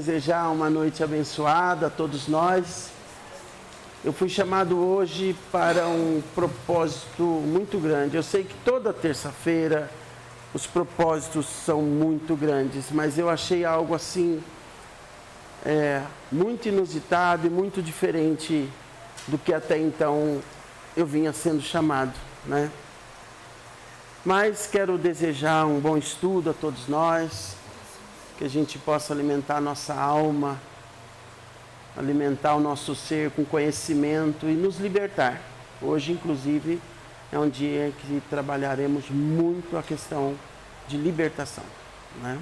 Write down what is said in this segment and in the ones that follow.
desejar uma noite abençoada a todos nós. Eu fui chamado hoje para um propósito muito grande. Eu sei que toda terça-feira os propósitos são muito grandes, mas eu achei algo assim muito inusitado e muito diferente do que até então eu vinha sendo chamado, né? Mas quero desejar um bom estudo a todos nós, que a gente possa alimentar a nossa alma, alimentar o nosso ser com conhecimento e nos libertar. Hoje, inclusive, é um dia que trabalharemos muito a questão de libertação, né?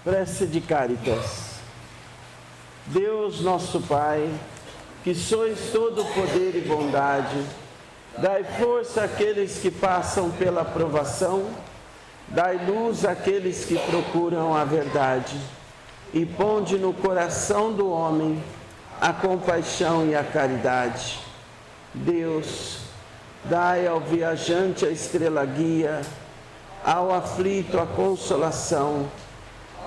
Prece de Cáritas. Deus nosso Pai, que sois todo poder e bondade, dai força àqueles que passam pela provação, dai luz àqueles que procuram a verdade, e ponde no coração do homem a compaixão e a caridade. Deus, dai ao viajante a estrela guia, ao aflito a consolação,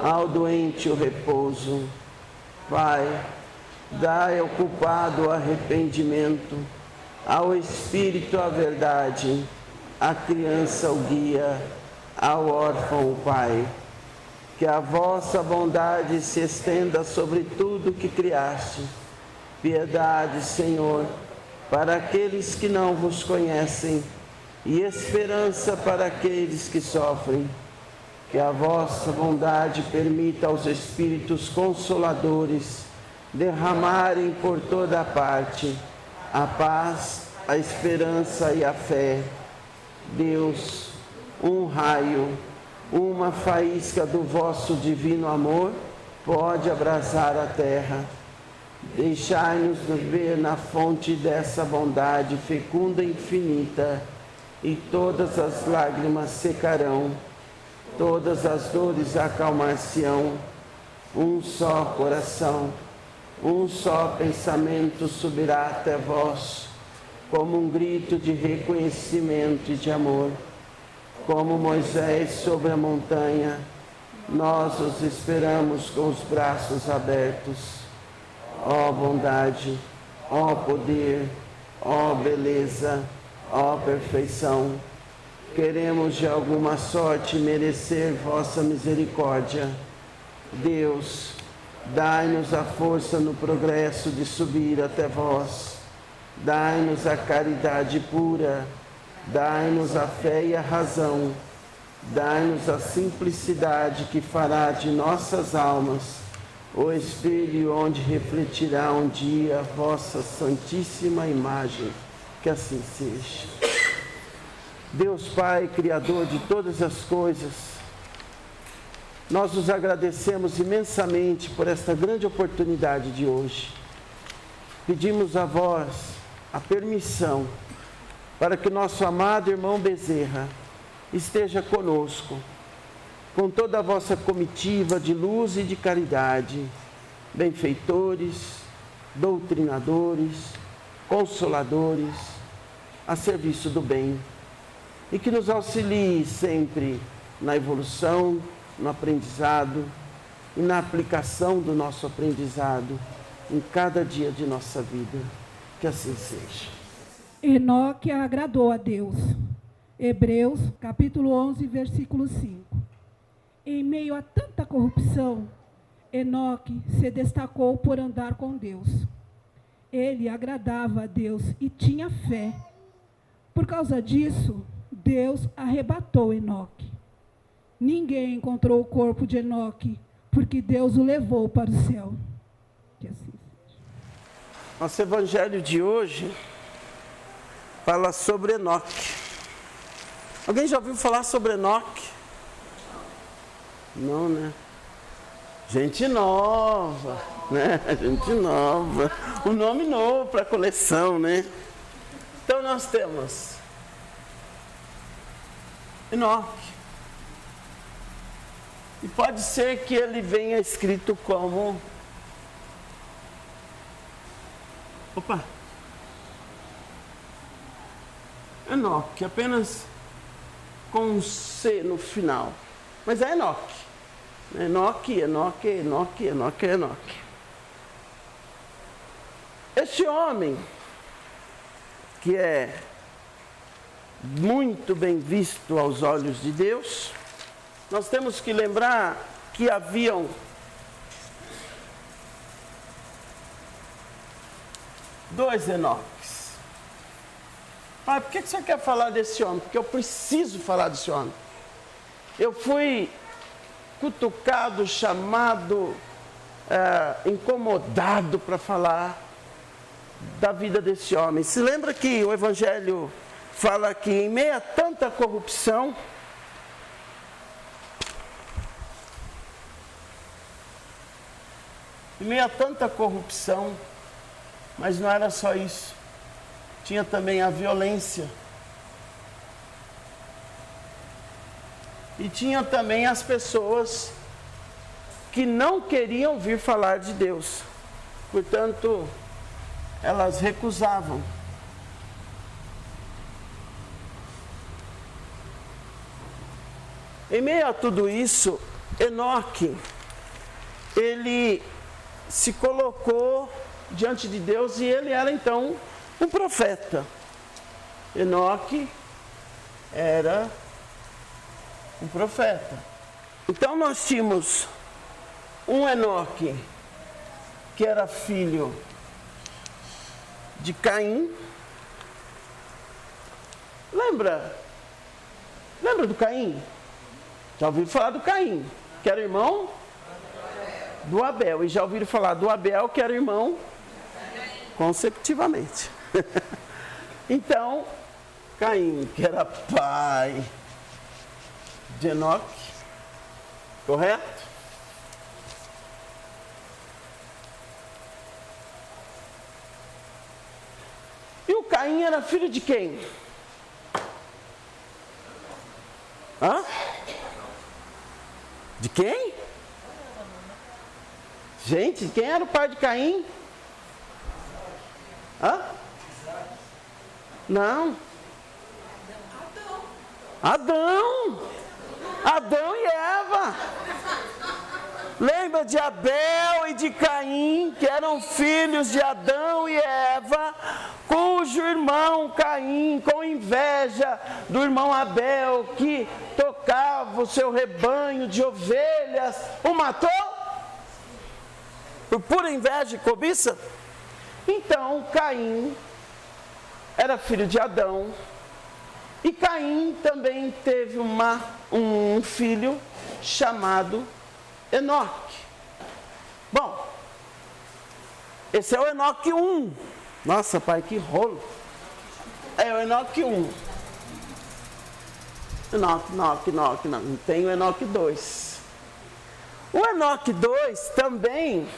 ao doente o repouso. Pai, dai ao culpado o arrependimento, ao espírito a verdade, à criança o guia, ao órfão o Pai. Que a vossa bondade se estenda sobre tudo que criaste, Piedade, Senhor, para aqueles que não vos conhecem e esperança para aqueles que sofrem. Que a vossa bondade permita aos Espíritos Consoladores derramarem por toda parte a paz, a esperança e a fé. Deus, um raio, uma faísca do vosso divino amor pode abrasar a terra. Deixai-nos ver na fonte dessa bondade fecunda e infinita, e todas as lágrimas secarão, todas as dores acalmar-se-ão. Um só coração, um só pensamento subirá até vós, como um grito de reconhecimento e de amor. Como Moisés sobre a montanha, nós os esperamos com os braços abertos. Ó bondade, ó poder, ó beleza, ó perfeição, queremos de alguma sorte merecer vossa misericórdia. Deus, dai-nos a força no progresso de subir até vós. Dai-nos a caridade pura, dai-nos a fé e a razão, dai-nos a simplicidade que fará de nossas almas o espelho onde refletirá um dia a vossa santíssima imagem. Que assim seja. Deus Pai, Criador de todas as coisas, nós os agradecemos imensamente por esta grande oportunidade de hoje. Pedimos a vós a permissão para que nosso amado irmão Bezerra esteja conosco, com toda a vossa comitiva de luz e de caridade, benfeitores, doutrinadores, consoladores, a serviço do bem, e que nos auxilie sempre na evolução, no aprendizado e na aplicação do nosso aprendizado em cada dia de nossa vida. Que assim seja. Enoque agradou a Deus. Hebreus, capítulo 11, versículo 5. Em meio a tanta corrupção, Enoque se destacou por andar com Deus. Ele agradava a Deus e tinha fé. Por causa disso, Deus arrebatou Enoque. Ninguém encontrou o corpo de Enoque, porque Deus o levou para o céu. Que assim seja. Nosso evangelho de hoje fala sobre Enoque. Alguém já ouviu falar sobre Enoque? Não, né? Gente nova, né? Gente nova. Um nome novo para a coleção, né? Então nós temos Enoque. E pode ser que ele venha escrito como... Opa! Enoque, apenas com um C no final. Mas é Enoque. Enoque, Enoque, Enoque, Enoque, Enoque. Este homem, que é muito bem visto aos olhos de Deus, nós temos que lembrar que haviam dois Enoques. Ah, por que você quer falar desse homem? Porque eu preciso falar desse homem. Eu fui cutucado, chamado, incomodado para falar da vida desse homem. Se lembra que o Evangelho fala que em meio a tanta corrupção, mas não era só isso, tinha também a violência. E tinha também as pessoas que não queriam ouvir falar de Deus. Portanto, elas recusavam. Em meio a tudo isso, Enoque, ele se colocou diante de Deus e ele era então um profeta. Enoque era um profeta. Então nós tínhamos um Enoque que era filho de Caim. Lembra do Caim? Já ouviram falar do Caim, que era irmão do Abel. E já ouviram falar do Abel, que era irmão consecutivamente. Então, Caim, que era pai de Enoque, correto? E o Caim era filho de quem? Hã? De quem? Gente, quem era o pai de Caim? Hã? Não. Adão. Adão e Eva. Lembra de Abel e de Caim, que eram filhos de Adão e Eva, cujo irmão Caim, com inveja do irmão Abel, que tocava o seu rebanho de ovelhas, o matou? Por pura inveja e cobiça? Então Caim era filho de Adão, e Caim também teve um filho chamado Enoque. Bom, esse é o Enoque 1. Nossa, pai, que rolo. É o Enoque 1. Enoque. Tem o Enoque 2. O Enoque 2 também,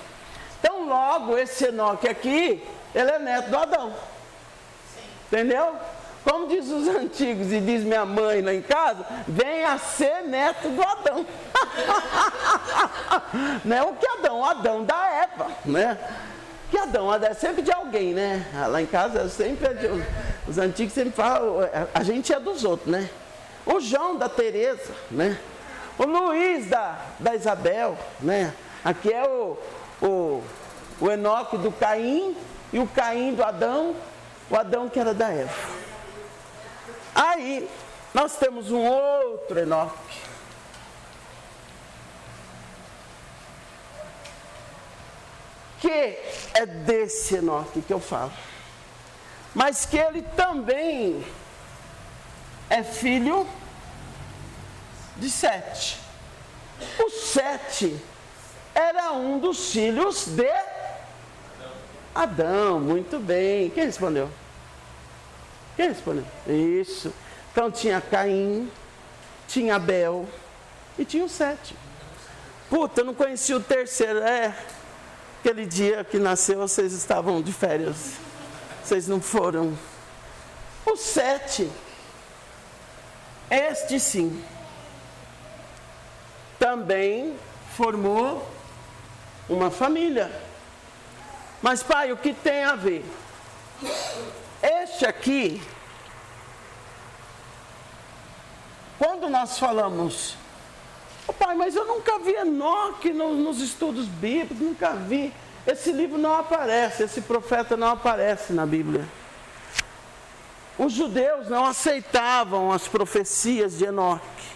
tão logo esse Enoque aqui, ele é neto do Adão. Entendeu? Como diz os antigos e diz minha mãe lá em casa, vem a ser neto do Adão. Não é o que Adão? O Adão da Eva, né? Que Adão é sempre de alguém, né? Lá em casa sempre é de, os antigos sempre falam, a gente é dos outros, né? O João da Tereza, né? O Luiz da Isabel, né? Aqui é o Enoque do Caim e o Caim do Adão, o Adão que era da Eva. Aí, nós temos um outro Enoque, que é desse Enoque que eu falo, mas que ele também é filho de Sete. O Sete era um dos filhos de Adão. Muito bem. Quem respondeu? Quem respondeu? Isso. Então tinha Caim, tinha Abel e tinha o Sete. Puta, eu não conhecia o terceiro. Aquele dia que nasceu, vocês estavam de férias. Vocês não foram. O Sete, este sim, também formou uma família. Mas pai, o que tem a ver? Este aqui, quando nós falamos, pai, mas eu nunca vi Enoque nos estudos bíblicos, nunca vi. Esse livro não aparece, esse profeta não aparece na Bíblia. Os judeus não aceitavam as profecias de Enoque.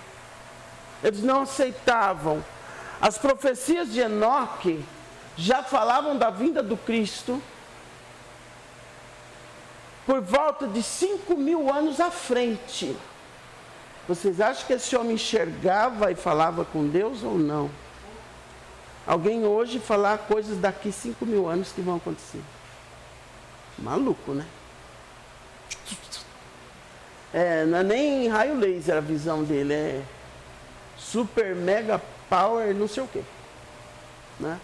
Eles não aceitavam. As profecias de Enoque já falavam da vinda do Cristo por volta de 5.000 anos à frente. Vocês acham que esse homem enxergava e falava com Deus ou não? Alguém hoje falar coisas daqui 5.000 anos que vão acontecer. Maluco, né? Não é nem raio laser a visão dele, é super mega power não sei o quê, né?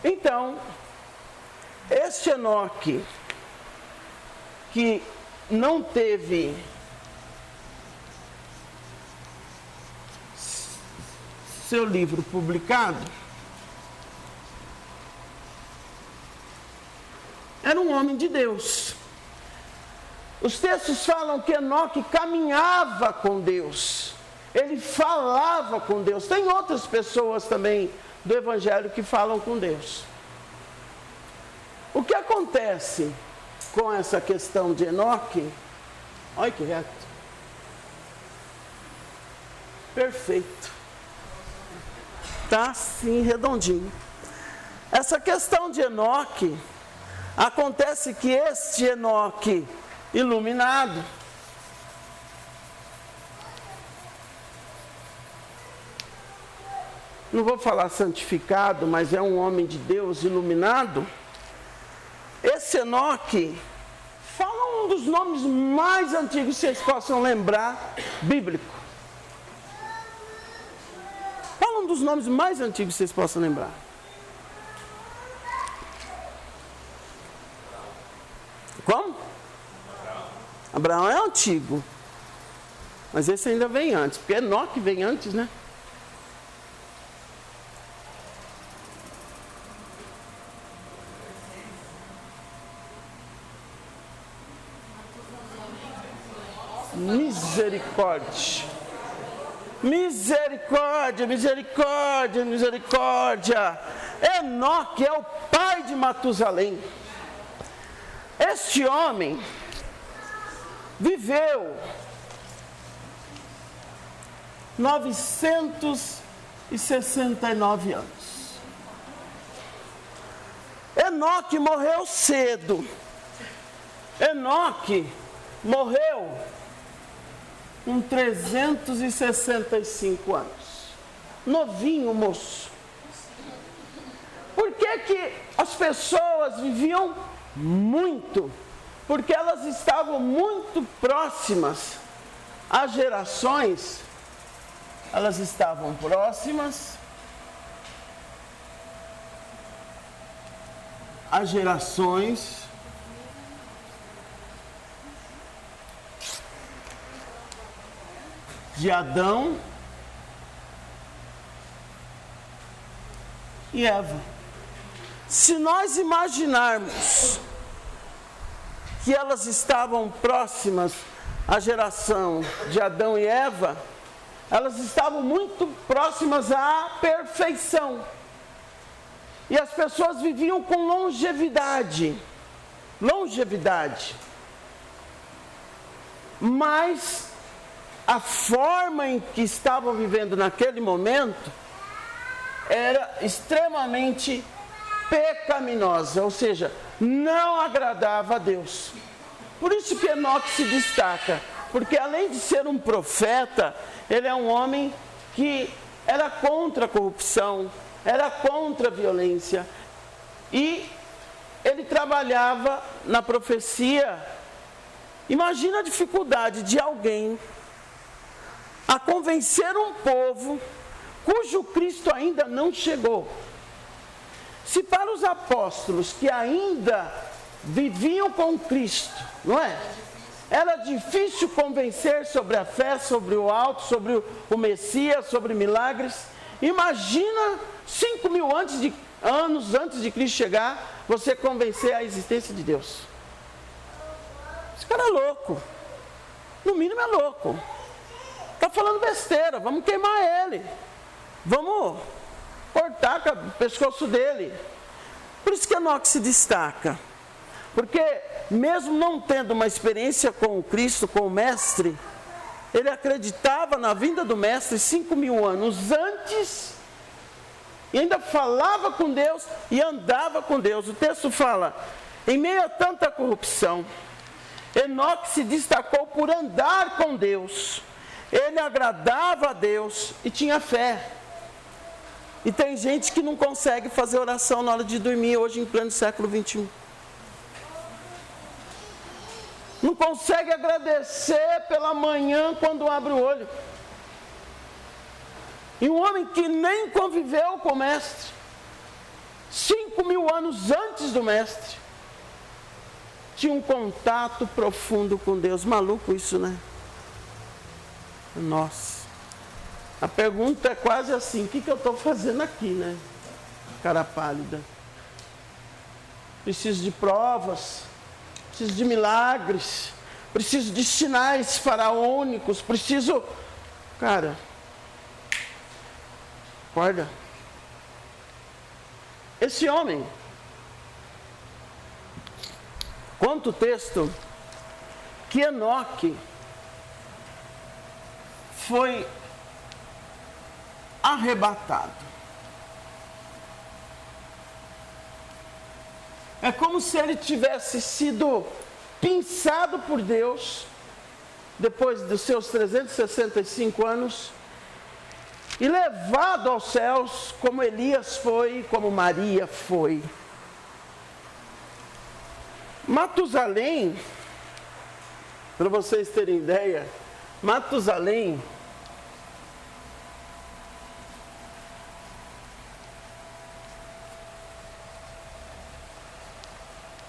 Então, este Enoque, que não teve seu livro publicado, era um homem de Deus. Os textos falam que Enoque caminhava com Deus, ele falava com Deus. Tem outras pessoas também do Evangelho que falam com Deus. O que acontece com essa questão de Enoque? Olha que reto. Perfeito. Tá assim, redondinho. Essa questão de Enoque Acontece que este Enoque, iluminado, não vou falar santificado, mas é um homem de Deus iluminado. Esse Enoque, fala um dos nomes mais antigos que vocês possam lembrar, bíblico. Fala um dos nomes mais antigos que vocês possam lembrar. Como? Abraão é antigo. Mas esse ainda vem antes, porque Enoque vem antes, né? Misericórdia. Misericórdia, misericórdia, misericórdia. Enoque é o pai de Matusalém. Este homem viveu 969 anos. Enoque morreu cedo. Enoque morreu com 365 anos. Novinho, moço. Por que as pessoas viviam muito? Porque elas estavam muito próximas às gerações. Elas estavam próximas às gerações de Adão e Eva. Se nós imaginarmos que elas estavam próximas à geração de Adão e Eva, elas estavam muito próximas à perfeição. E as pessoas viviam com longevidade. Longevidade. Mas a forma em que estavam vivendo naquele momento era extremamente pecaminosa, ou seja, não agradava a Deus. Por isso que Enoque se destaca, porque além de ser um profeta, ele é um homem que era contra a corrupção, era contra a violência, e ele trabalhava na profecia. Imagina a dificuldade de alguém a convencer um povo cujo Cristo ainda não chegou. Se para os apóstolos que ainda viviam com Cristo, não é? Era difícil convencer sobre a fé, sobre o alto, sobre o Messias, sobre milagres. Imagina 5.000 anos antes de Cristo chegar, você convencer a existência de Deus. Esse cara é louco. No mínimo é louco. Está falando besteira, vamos queimar ele. Vamos cortar o pescoço dele. Por isso que Enoque se destaca. Porque mesmo não tendo uma experiência com o Cristo, com o Mestre, ele acreditava na vinda do Mestre 5.000 anos antes, e ainda falava com Deus e andava com Deus. O texto fala, em meio a tanta corrupção, Enoque se destacou por andar com Deus. Ele agradava a Deus e tinha fé. E tem gente que não consegue fazer oração na hora de dormir hoje em pleno século 21. Não consegue agradecer pela manhã quando abre o olho. E um homem que nem conviveu com o Mestre, 5.000 anos antes do Mestre, tinha um contato profundo com Deus. Maluco isso, né? Nossa. A pergunta é quase assim, o que eu estou fazendo aqui, né? Cara pálida. Preciso de provas, preciso de milagres, preciso de sinais faraônicos, preciso... Cara, acorda. Esse homem, conta o texto que Enoque foi arrebatado. É como se ele tivesse sido pinçado por Deus, depois dos seus 365 anos, e levado aos céus, como Elias foi, como Maria foi. Matusalém, para vocês terem ideia, Matusalém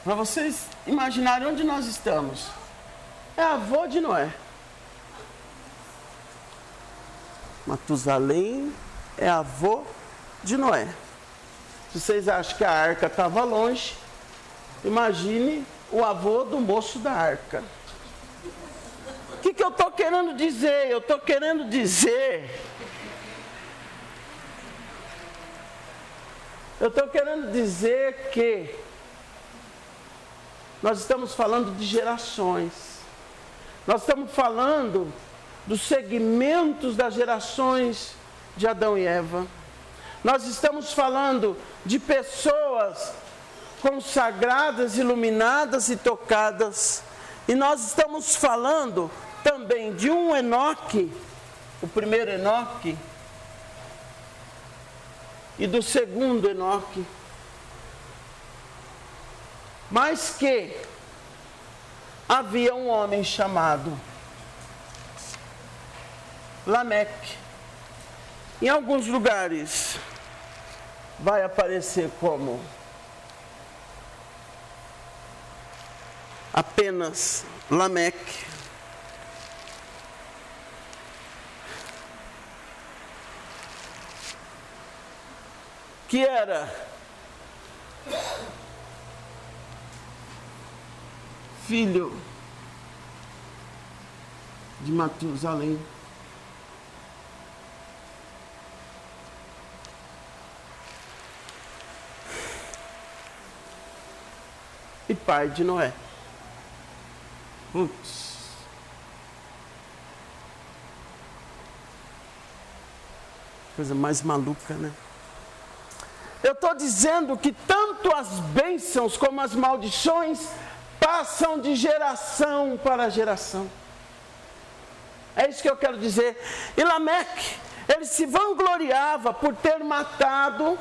para vocês imaginarem onde nós estamos, é avô de Noé. Matusalém é avô de Noé. Se vocês acham que a arca estava longe, imagine o avô do moço da arca. O que eu estou querendo dizer? Eu estou querendo dizer que nós estamos falando de gerações. Nós estamos falando dos segmentos das gerações de Adão e Eva. Nós estamos falando de pessoas consagradas, iluminadas e tocadas. E nós estamos falando também de um Enoque, o primeiro Enoque, e do segundo Enoque. Mas que havia um homem chamado Lameque. Em alguns lugares vai aparecer como apenas Lameque. Que era filho de Matusalém. E pai de Noé. Putz. Coisa mais maluca, né? Eu estou dizendo que tanto as bênçãos como as maldições passam de geração para geração. É isso que eu quero dizer. E Lameque, ele se vangloriava por ter matado.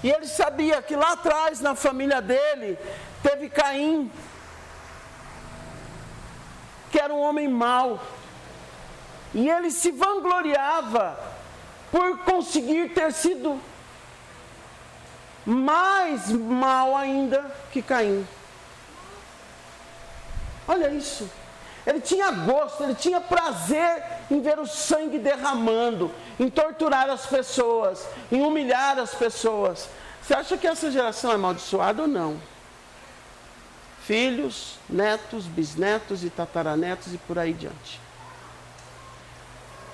E ele sabia que lá atrás, na família dele, teve Caim, que era um homem mau. E ele se vangloriava por conseguir ter sido mais mau ainda que Caim. Olha isso. Ele tinha gosto, ele tinha prazer em ver o sangue derramando, em torturar as pessoas, em humilhar as pessoas. Você acha que essa geração é amaldiçoada ou não? Filhos, netos, bisnetos e tataranetos e por aí diante.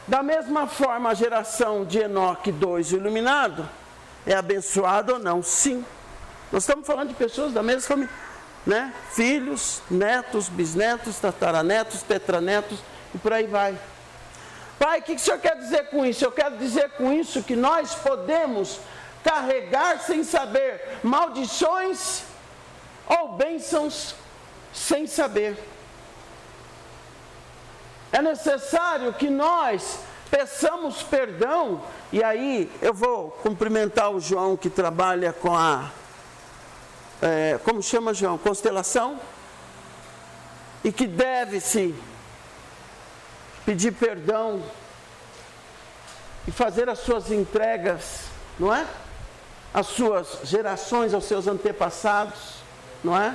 Da mesma forma, a geração de Enoque 2, o iluminado, é abençoada ou não? Sim. Nós estamos falando de pessoas da mesma família, né? Filhos, netos, bisnetos, tataranetos, tetranetos e por aí vai. Pai, o que o senhor quer dizer com isso? Eu quero dizer com isso que nós podemos carregar sem saber maldições ou bênçãos sem saber. É necessário que nós peçamos perdão. E aí eu vou cumprimentar o João, que trabalha com a como chama, João? Constelação. E que deve-se pedir perdão e fazer as suas entregas, não é? As suas gerações, aos seus antepassados, não é?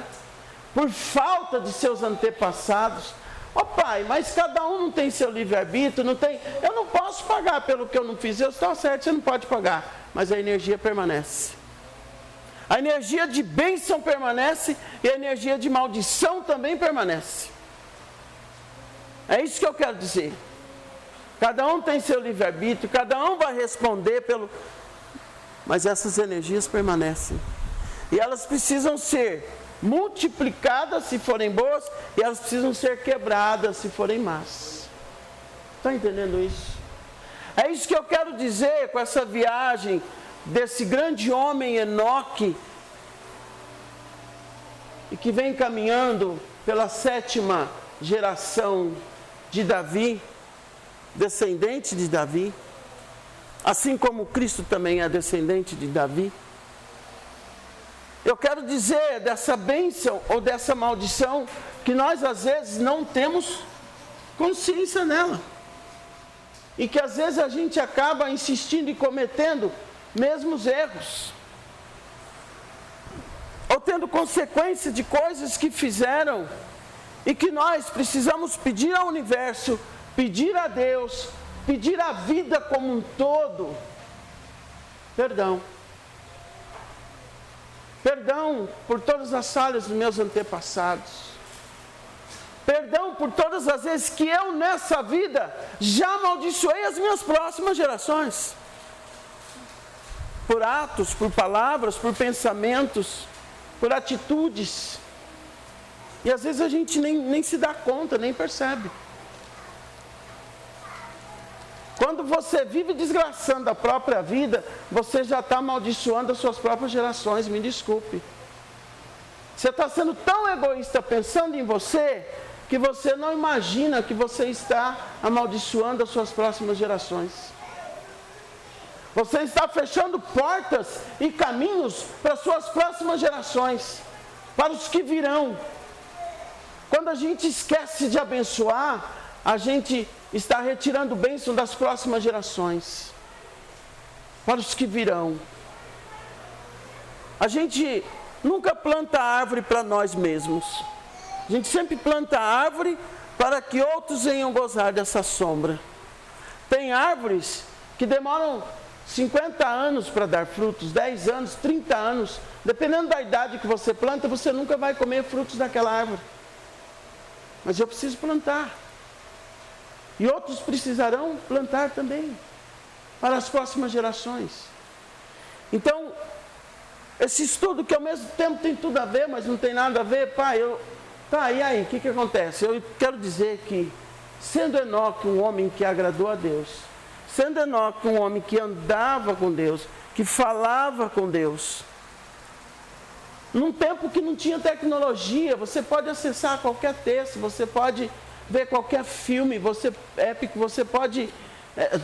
Por falta de seus antepassados. Ó pai, mas cada um não tem seu livre-arbítrio, não tem. Eu não posso pagar pelo que eu não fiz. Eu estou certo, você não pode pagar, mas a energia permanece. A energia de bênção permanece e a energia de maldição também permanece. É isso que eu quero dizer. Cada um tem seu livre-arbítrio, cada um vai responder pelo. Mas essas energias permanecem. E elas precisam ser multiplicadas se forem boas, e elas precisam ser quebradas se forem más. Está entendendo isso? É isso que eu quero dizer com essa viagem desse grande homem Enoque, e que vem caminhando pela 7ª geração de Davi, descendente de Davi, assim como Cristo também é descendente de Davi. Eu quero dizer dessa bênção ou dessa maldição que nós às vezes não temos consciência nela. E que às vezes a gente acaba insistindo e cometendo mesmos erros. Ou tendo consequência de coisas que fizeram e que nós precisamos pedir ao universo, pedir a Deus, pedir à vida como um todo, perdão. Perdão por todas as falhas dos meus antepassados. Perdão por todas as vezes que eu nessa vida já amaldiçoei as minhas próximas gerações. Por atos, por palavras, por pensamentos, por atitudes. E às vezes a gente nem se dá conta, nem percebe. Quando você vive desgraçando a própria vida, você já está amaldiçoando as suas próprias gerações, me desculpe. Você está sendo tão egoísta pensando em você, que você não imagina que você está amaldiçoando as suas próximas gerações. Você está fechando portas e caminhos para as suas próximas gerações, para os que virão. Quando a gente esquece de abençoar, a gente está retirando bênção das próximas gerações, para os que virão. A gente nunca planta árvore para nós mesmos. A gente sempre planta árvore para que outros venham gozar dessa sombra. Tem árvores que demoram 50 anos para dar frutos, 10 anos, 30 anos. Dependendo da idade que você planta, você nunca vai comer frutos daquela árvore. Mas eu preciso plantar. E outros precisarão plantar também, para as próximas gerações. Então, esse estudo que ao mesmo tempo tem tudo a ver, mas não tem nada a ver, e aí, o que acontece? Eu quero dizer que, sendo Enoque um homem que agradou a Deus, sendo Enoque um homem que andava com Deus, que falava com Deus, num tempo que não tinha tecnologia, você pode acessar qualquer texto, você pode ver qualquer filme, épico, você pode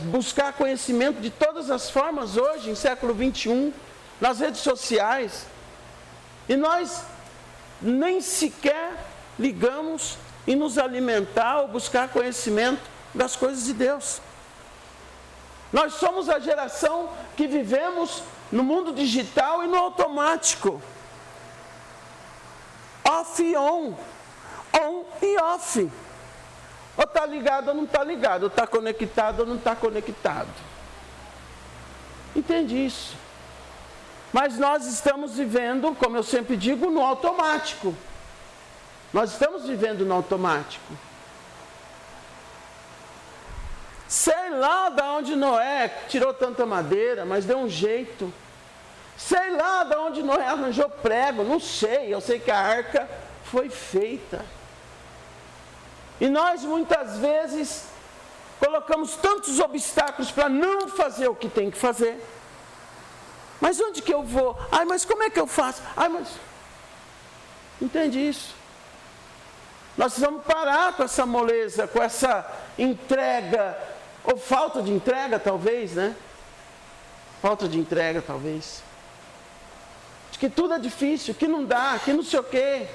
buscar conhecimento de todas as formas hoje, em século 21, nas redes sociais. E nós nem sequer ligamos em nos alimentar ou buscar conhecimento das coisas de Deus. Nós somos a geração que vivemos no mundo digital e no automático. Off e on e off. Ou está ligado ou não está ligado, ou está conectado ou não está conectado. Entende isso? Mas nós estamos vivendo, como eu sempre digo, no automático. Nós estamos vivendo no automático. Sei lá de onde Noé tirou tanta madeira, mas deu um jeito. Sei lá de onde Noé arranjou prego, não sei. Eu sei que a arca foi feita. E nós muitas vezes colocamos tantos obstáculos para não fazer o que tem que fazer. Mas onde que eu vou? Mas como é que eu faço? Entende isso? Nós precisamos parar com essa moleza, com essa entrega, ou falta de entrega talvez, né? Falta de entrega talvez. De que tudo é difícil, que não dá, que não sei o quê.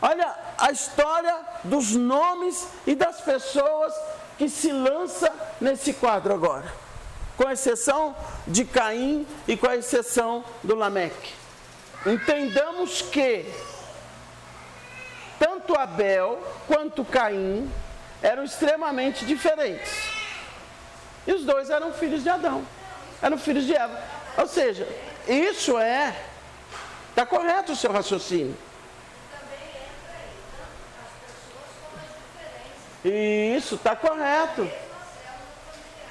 Olha a história dos nomes e das pessoas que se lança nesse quadro agora. Com exceção de Caim e com a exceção do Lameque. Entendamos que tanto Abel quanto Caim eram extremamente diferentes. E os dois eram filhos de Adão. Eram filhos de Eva. Ou seja, está correto o seu raciocínio. Isso, está correto.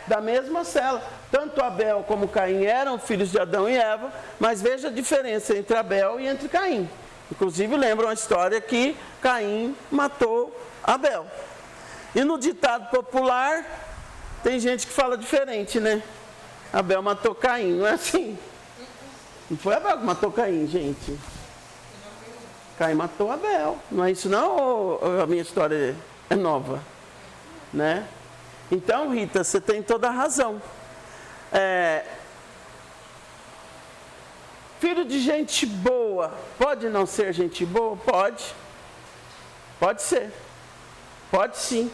Da mesma célula. Tanto Abel como Caim eram filhos de Adão e Eva, mas veja a diferença entre Abel e entre Caim. Inclusive lembram a história que Caim matou Abel. E no ditado popular, tem gente que fala diferente, né? Abel matou Caim, não é assim? Não foi Abel que matou Caim, gente. Caim matou Abel. Não é isso não, ou a minha história é nova? Né? Então, Rita, você tem toda a razão. Filho de gente boa, pode não ser gente boa? Pode. Pode ser. Pode sim.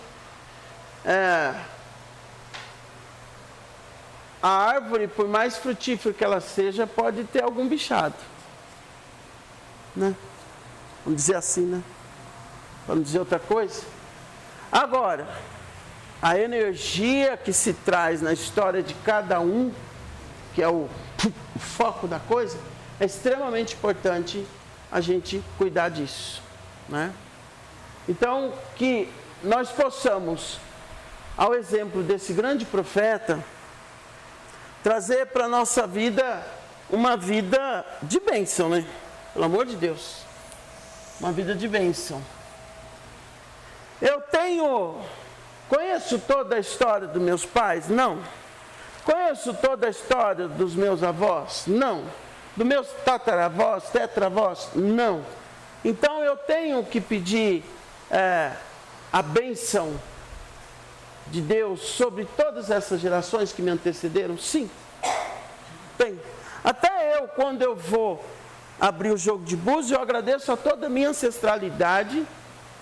A árvore, por mais frutífera que ela seja, pode ter algum bichado. Né? Vamos dizer assim, né? Vamos dizer outra coisa? Agora, a energia que se traz na história de cada um, que é o foco da coisa, é extremamente importante a gente cuidar disso. Né? Então, que nós possamos, ao exemplo desse grande profeta, trazer para a nossa vida uma vida de bênção, né? Pelo amor de Deus. Uma vida de bênção. Conheço toda a história dos meus pais? Não. Conheço toda a história dos meus avós? Não. Dos meus tataravós, tetravós? Não. Então eu tenho que pedir a bênção de Deus sobre todas essas gerações que me antecederam? Sim, tem. Até eu, quando eu vou abrir o jogo de búzios, eu agradeço a toda a minha ancestralidade,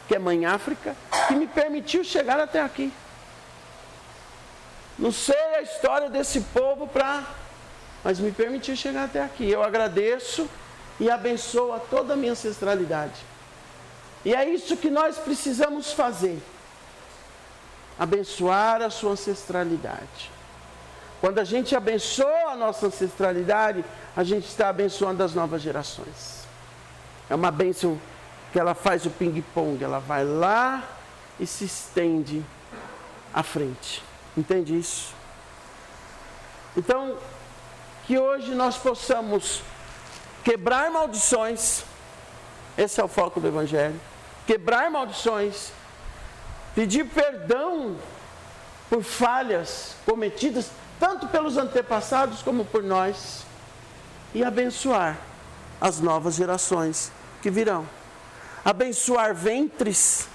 que é Mãe África, que me permitiu chegar até aqui. Não sei a história desse povo mas me permitiu chegar até aqui. Eu agradeço e abençoo a toda a minha ancestralidade. E é isso que nós precisamos fazer. Abençoar a sua ancestralidade. Quando a gente abençoa a nossa ancestralidade, a gente está abençoando as novas gerações. É uma bênção que ela faz o ping-pong, ela vai lá e se estende à frente. Entende isso? Então, que hoje nós possamos quebrar maldições, esse é o foco do Evangelho, quebrar maldições, pedir perdão por falhas cometidas, tanto pelos antepassados como por nós, e abençoar as novas gerações que virão. Abençoar ventres,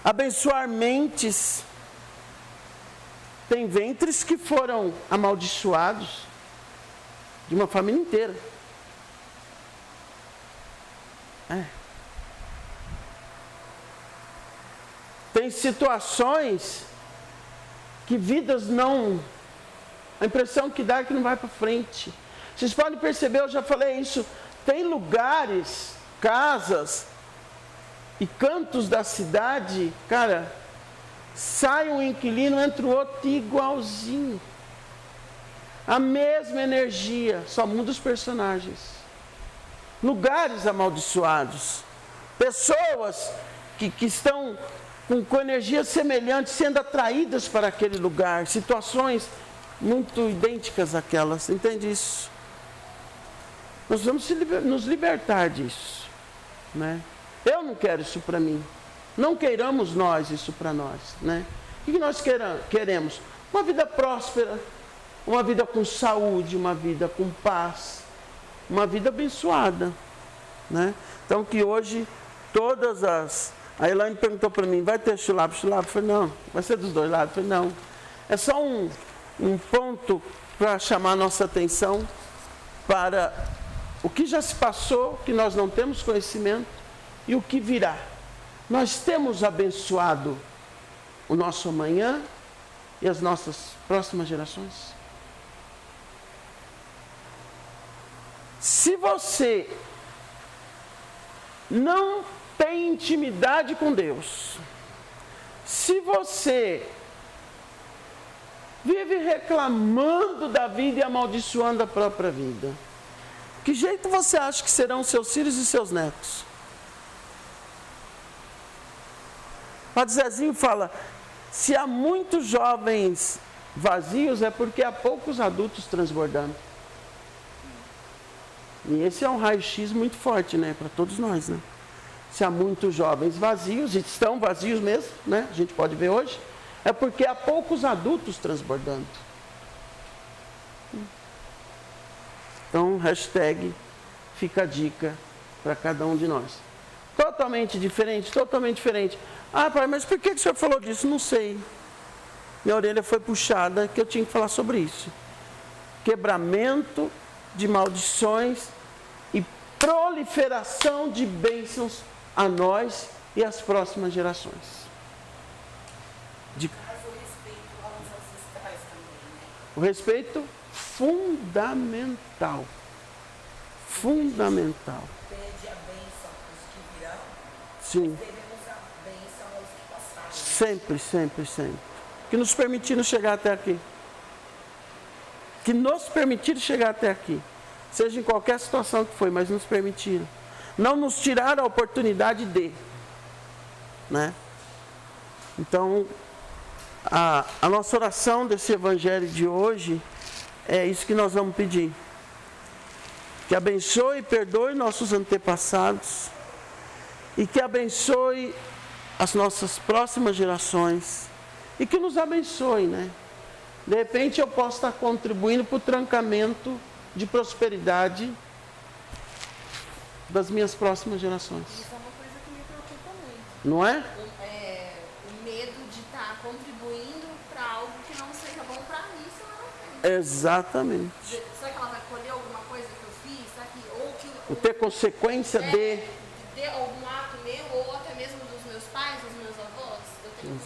abençoar mentes. Tem ventres que foram amaldiçoados de uma família inteira. Tem situações que vidas não... A impressão que dá é que não vai para frente. Vocês podem perceber, eu já falei isso, tem lugares, casas e cantos da cidade, cara, sai um inquilino, entra o outro igualzinho. A mesma energia, só muda os personagens. Lugares amaldiçoados. Pessoas que estão com energias semelhantes, sendo atraídas para aquele lugar. Situações muito idênticas àquelas. Entende isso? Nós vamos nos libertar disso. Né? Eu não quero isso para mim. Não queiramos nós isso para nós. Né? O que nós queremos? Uma vida próspera, uma vida com saúde, uma vida com paz, uma vida abençoada. Né? Então que hoje todas as... A Elaine perguntou para mim, vai ter chulapa? Eu falei, não. Vai ser dos dois lados? Eu falei, não. É só um ponto para chamar a nossa atenção para o que já se passou, que nós não temos conhecimento, e o que virá. Nós temos abençoado o nosso amanhã e as nossas próximas gerações? Se você não tem intimidade com Deus, se você vive reclamando da vida e amaldiçoando a própria vida, que jeito você acha que serão seus filhos e seus netos? Padre Zezinho fala, se há muitos jovens vazios é porque há poucos adultos transbordando. E esse é um raio-x muito forte, né, para todos nós, né? Se há muitos jovens vazios, e estão vazios mesmo, né? A gente pode ver hoje, é porque há poucos adultos transbordando. Então, hashtag fica a dica para cada um de nós. Totalmente diferente, totalmente diferente. Ah, pai, mas por que o senhor falou disso? Não sei. Minha orelha foi puxada que eu tinha que falar sobre isso. Quebramento de maldições e proliferação de bênçãos a nós e às próximas gerações. Mas o respeito aos ancestrais também, né? O respeito fundamental. Fundamental. Pede a bênção aos que virão. Sim. Devemos a bênção aos que passaram. Sempre, sempre, sempre. Que nos permitiram chegar até aqui. Que nos permitiram chegar até aqui. Seja em qualquer situação que foi, mas nos permitiram. Não nos tiraram a oportunidade de. Né? Então, a nossa oração desse evangelho de hoje é isso que nós vamos pedir. Que abençoe e perdoe nossos antepassados e que abençoe as nossas próximas gerações e que nos abençoe, né? De repente eu posso estar contribuindo para o trancamento de prosperidade das minhas próximas gerações. Isso é uma coisa que me preocupa muito. Não é? O medo de estar contribuindo para algo que não seja bom para mim, se ela não tem. Exatamente. Será que ela vai colher alguma coisa que eu fiz? Será que, ou que O ter consequência de... algum ato meu, ou até mesmo dos meus pais, dos meus avós? Eu tenho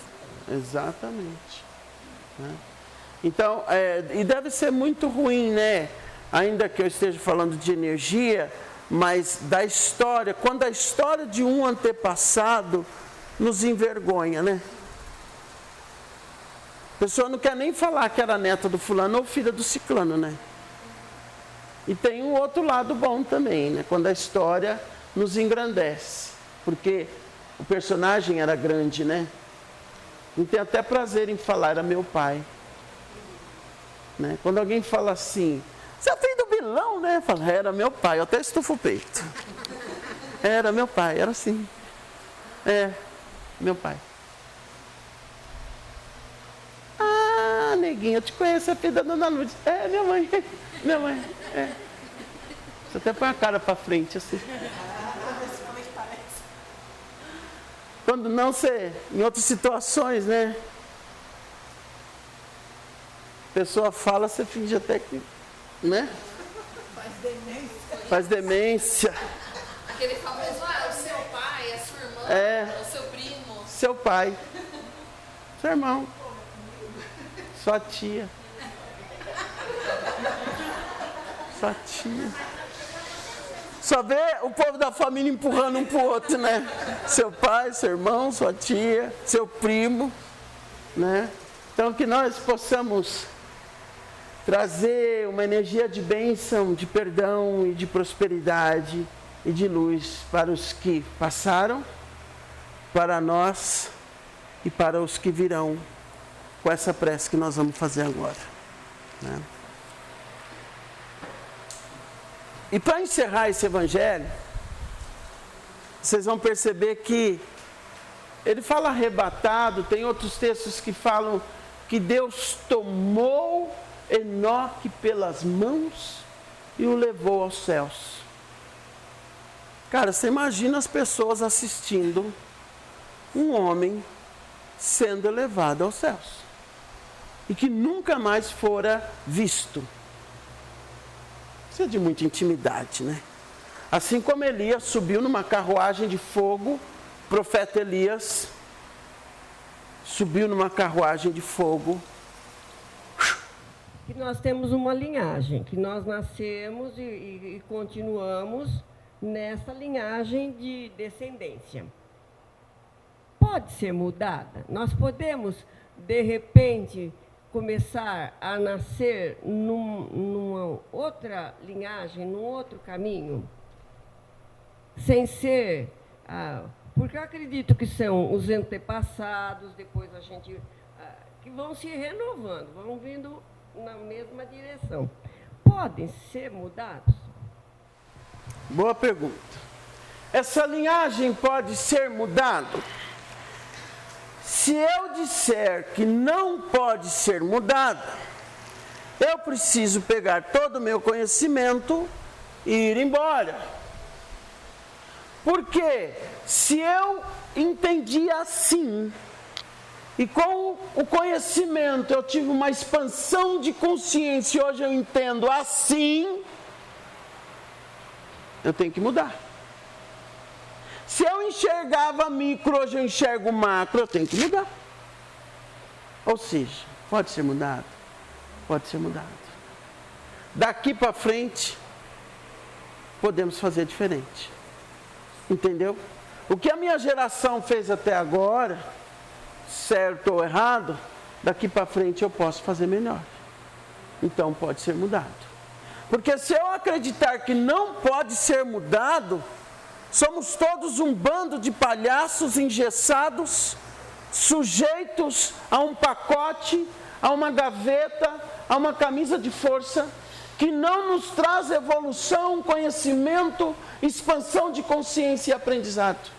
Exatamente. Né? Então, e deve ser muito ruim, né? Ainda que eu esteja falando de energia, mas da história, quando a história de um antepassado nos envergonha, né? A pessoa não quer nem falar que era neta do fulano ou filha do ciclano, né? E tem um outro lado bom também, né? Quando a história nos engrandece, porque o personagem era grande, né? Não tem até prazer em falar, era meu pai. Né? Quando alguém fala assim, você é filho do Bilão, né? Fala, era meu pai, eu até estufo o peito. Era meu pai, era assim. Meu pai. Ah, neguinho, eu te conheço, é filho da dona Lourdes. Minha mãe, minha mãe. Você até põe a cara para frente, assim. Quando não, você, em outras situações, né? A pessoa fala, você finge até que, né? Faz demência. aquele famoso, o seu pai, a sua irmã, o seu primo. Seu pai, seu irmão, sua tia. Sua tia. Só vê o povo da família empurrando um pro outro, né? Seu pai, seu irmão, sua tia, seu primo, né? Então que nós possamos trazer uma energia de bênção, de perdão e de prosperidade e de luz para os que passaram, para nós e para os que virão, com essa prece que nós vamos fazer agora, né? E para encerrar esse evangelho, vocês vão perceber que ele fala arrebatado, tem outros textos que falam que Deus tomou Enoque pelas mãos e o levou aos céus. Cara, você imagina as pessoas assistindo um homem sendo elevado aos céus e que nunca mais fora visto. Isso é de muita intimidade, né? Assim como Elias subiu numa carruagem de fogo, o profeta Elias subiu numa carruagem de fogo. Que nós temos uma linhagem, que nós nascemos e continuamos nessa linhagem de descendência. Pode ser mudada? Nós podemos, de repente, começar a nascer numa outra linhagem, num outro caminho, sem ser... porque eu acredito que são os antepassados, depois a gente... que vão se renovando, vão vindo na mesma direção. Podem ser mudados? Boa pergunta. Essa linhagem pode ser mudada? Se eu disser que não pode ser mudada, eu preciso pegar todo o meu conhecimento e ir embora. Porque se eu entendi assim, e com o conhecimento eu tive uma expansão de consciência e hoje eu entendo assim, eu tenho que mudar. Se eu enxergava micro, hoje eu enxergo macro, eu tenho que mudar. Ou seja, pode ser mudado? Pode ser mudado. Daqui para frente, podemos fazer diferente. Entendeu? O que a minha geração fez até agora, certo ou errado, daqui para frente eu posso fazer melhor. Então pode ser mudado. Porque se eu acreditar que não pode ser mudado, somos todos um bando de palhaços engessados, sujeitos a um pacote, a uma gaveta, a uma camisa de força, que não nos traz evolução, conhecimento, expansão de consciência e aprendizado.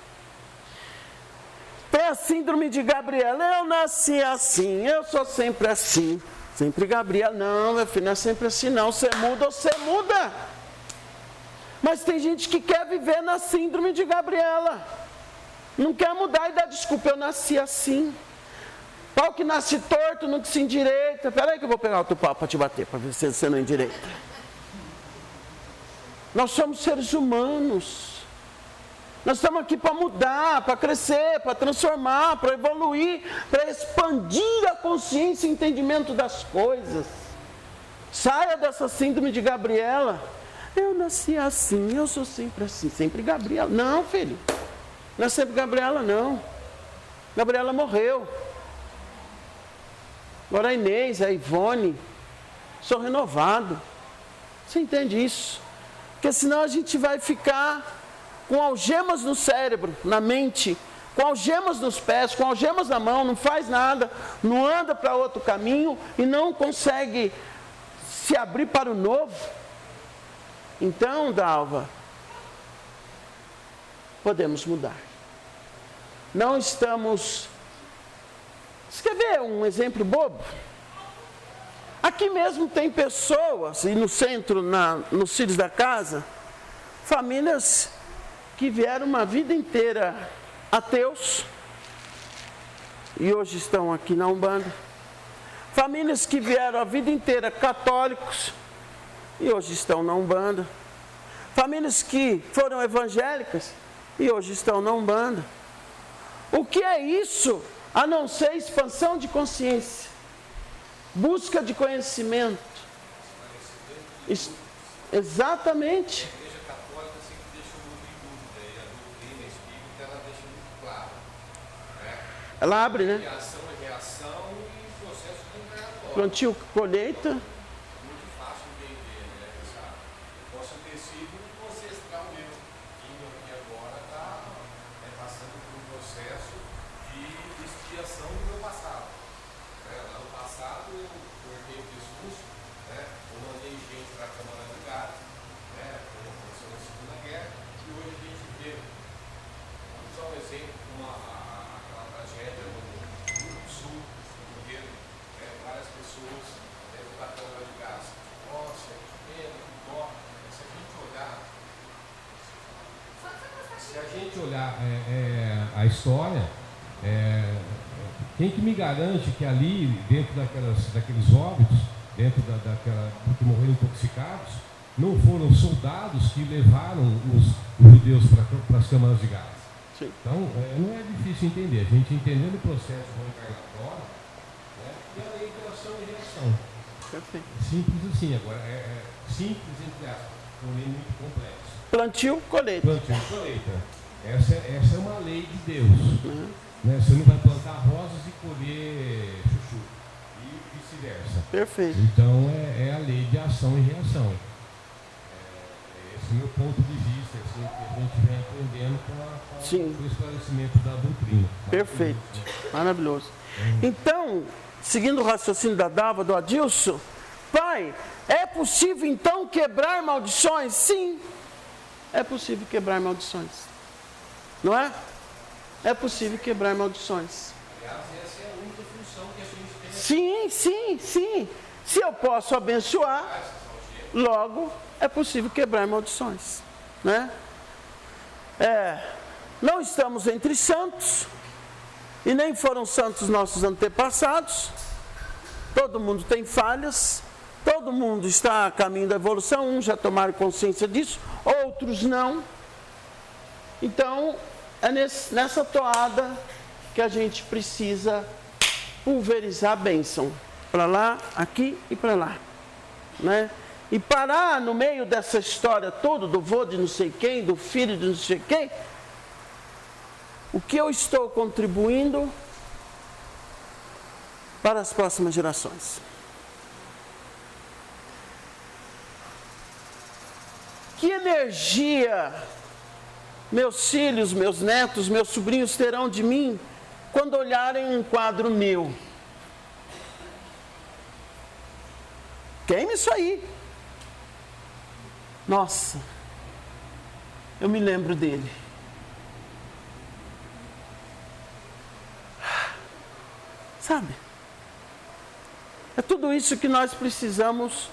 Tem a síndrome de Gabriela, eu nasci assim, eu sou sempre assim. Sempre Gabriela, não, meu filho, não é sempre assim não, você muda ou você muda. Mas tem gente que quer viver na síndrome de Gabriela. Não quer mudar e dá desculpa, eu nasci assim. Pau que nasce torto, nunca se endireita. Espera aí que eu vou pegar outro pau para te bater, para ver se você não endireita. Nós somos seres humanos. Nós estamos aqui para mudar, para crescer, para transformar, para evoluir, para expandir a consciência e entendimento das coisas. Saia dessa síndrome de Gabriela. Eu nasci assim, eu sou sempre assim, sempre Gabriela. Não, filho, não é sempre Gabriela, não. Gabriela morreu. Agora a Inês, a Ivone, sou renovado. Você entende isso? Porque senão a gente vai ficar com algemas no cérebro, na mente, com algemas nos pés, com algemas na mão, não faz nada, não anda para outro caminho e não consegue se abrir para o novo. Então, Dalva, podemos mudar. Não estamos... Você quer ver um exemplo bobo? Aqui mesmo tem pessoas, e no centro, nos filhos da casa, famílias que vieram uma vida inteira ateus e hoje estão aqui na Umbanda. Famílias que vieram a vida inteira católicos e hoje estão na Umbanda. Famílias que foram evangélicas e hoje estão na Umbanda. O que é isso a não ser expansão de consciência, busca de conhecimento? Exatamente. Ela abre, né? Reação é reação e processo reencarnatório. Plantio, colheita. Muito fácil de entender, né? Posso ter sido um ancestral meu, que aqui agora está passando por um processo de expiação do meu passado. Lá no passado eu cortei o pescoço, né? Eu mandei gente para a Câmara de Gás, né? Como aconteceu na Segunda Guerra, e hoje a gente vê. Vamos usar um exemplo, tragédia no sul do Rio, várias pessoas dentro da Câmara de Gás. Nossa, que pena, que dó. Se a gente olhar a história, quem que me garante que ali, dentro daqueles óbitos, dentro que morreram intoxicados, não foram soldados que levaram os judeus para as câmaras de gás? Sim. Então, não é difícil entender. A gente entendendo o processo reencarnatório, e a lei de ação e reação. Perfeito. Simples assim. Agora, simples entre aspas, porém muito complexo. Plantio, colheita. Plantio e colheita. Essa é uma lei de Deus. Né? Você não vai plantar rosas e colher chuchu. E vice-versa. Perfeito. Então, é a lei de ação e reação. Esse é o meu ponto de vista, assim, que a gente vem aprendendo com o esclarecimento da doutrina. Perfeito. Maravilhoso. Então, seguindo o raciocínio da Dalva, do Adilson, pai, é possível então quebrar maldições? Sim, é possível quebrar maldições. Não é? É possível quebrar maldições. Aliás, essa é a única função que a gente tem. Sim. Se eu posso abençoar, logo é possível quebrar maldições, né? Não estamos entre santos, e nem foram santos nossos antepassados. Todo mundo tem falhas, todo mundo está a caminho da evolução, uns já tomaram consciência disso, outros não. Então, é nessa toada que a gente precisa pulverizar a bênção, para lá, aqui e para lá, né? E parar no meio dessa história toda, do vô de não sei quem, do filho de não sei quem, o que eu estou contribuindo para as próximas gerações. Que energia meus filhos, meus netos, meus sobrinhos terão de mim quando olharem um quadro meu? Queime isso aí. Nossa, eu me lembro dele. Sabe? É tudo isso que nós precisamos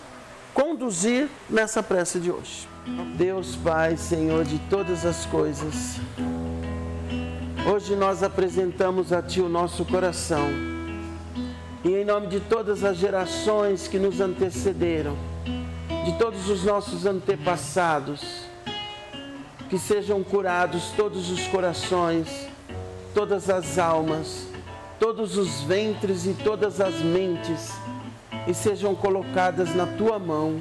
conduzir nessa prece de hoje. Deus Pai, Senhor de todas as coisas, hoje nós apresentamos a Ti o nosso coração, e em nome de todas as gerações que nos antecederam, de todos os nossos antepassados, que sejam curados todos os corações, todas as almas, todos os ventres e todas as mentes, e sejam colocadas na Tua mão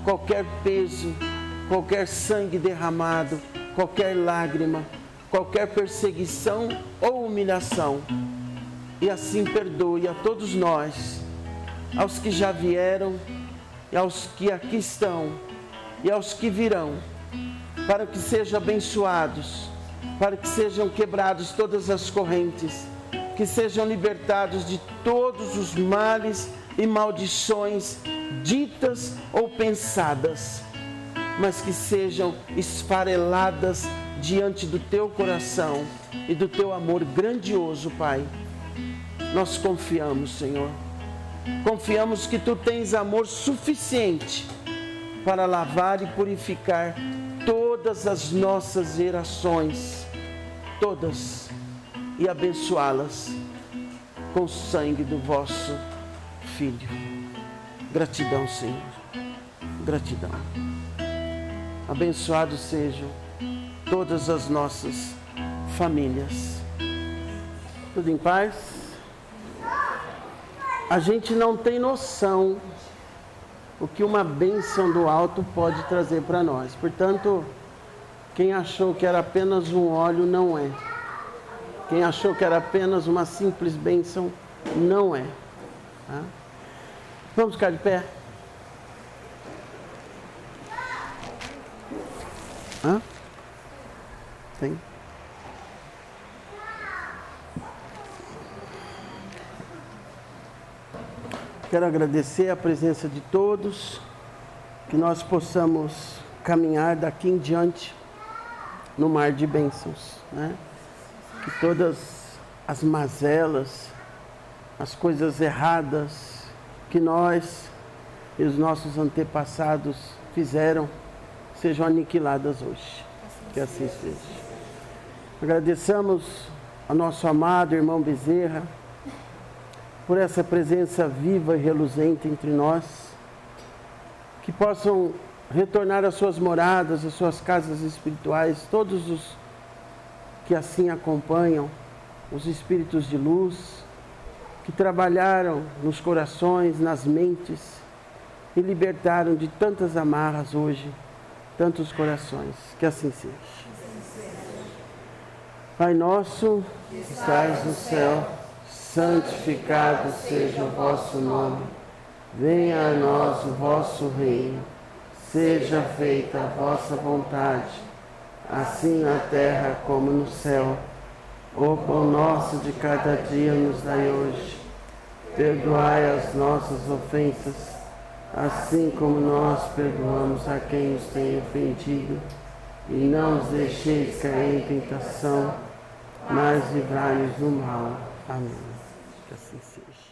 qualquer peso, qualquer sangue derramado, qualquer lágrima, qualquer perseguição ou humilhação. E assim perdoe a todos nós, aos que já vieram, e aos que aqui estão, e aos que virão, para que sejam abençoados, para que sejam quebrados todas as correntes, que sejam libertados de todos os males e maldições ditas ou pensadas, mas que sejam esfareladas diante do Teu coração e do Teu amor grandioso, Pai. Nós confiamos, Senhor. Confiamos que Tu tens amor suficiente para lavar e purificar todas as nossas gerações, todas, e abençoá-las com o sangue do vosso Filho. Gratidão, Senhor. Gratidão. Abençoados sejam todas as nossas famílias. Tudo em paz? A gente não tem noção o que uma bênção do alto pode trazer para nós. Portanto, quem achou que era apenas um óleo, não é. Quem achou que era apenas uma simples bênção, não é. Tá? Vamos ficar de pé? Hã? Tem? Quero agradecer a presença de todos, que nós possamos caminhar daqui em diante no mar de bênçãos, né? Que todas as mazelas, as coisas erradas que nós e os nossos antepassados fizeram, sejam aniquiladas hoje. Que assim seja. Agradeçamos ao nosso amado irmão Bezerra por essa presença viva e reluzente entre nós, que possam retornar às suas moradas, às suas casas espirituais, todos os que assim acompanham, os espíritos de luz, que trabalharam nos corações, nas mentes, e libertaram de tantas amarras hoje, tantos corações. Que assim seja. Pai nosso, que estais no céu, santificado seja o vosso nome. Venha a nós o vosso reino. Seja feita a vossa vontade, assim na terra como no céu. O pão nosso de cada dia nos dai hoje. Perdoai as nossas ofensas, assim como nós perdoamos a quem nos tem ofendido. E não nos deixeis cair em tentação, mas livrai-nos do mal. Amém. Que assim seja.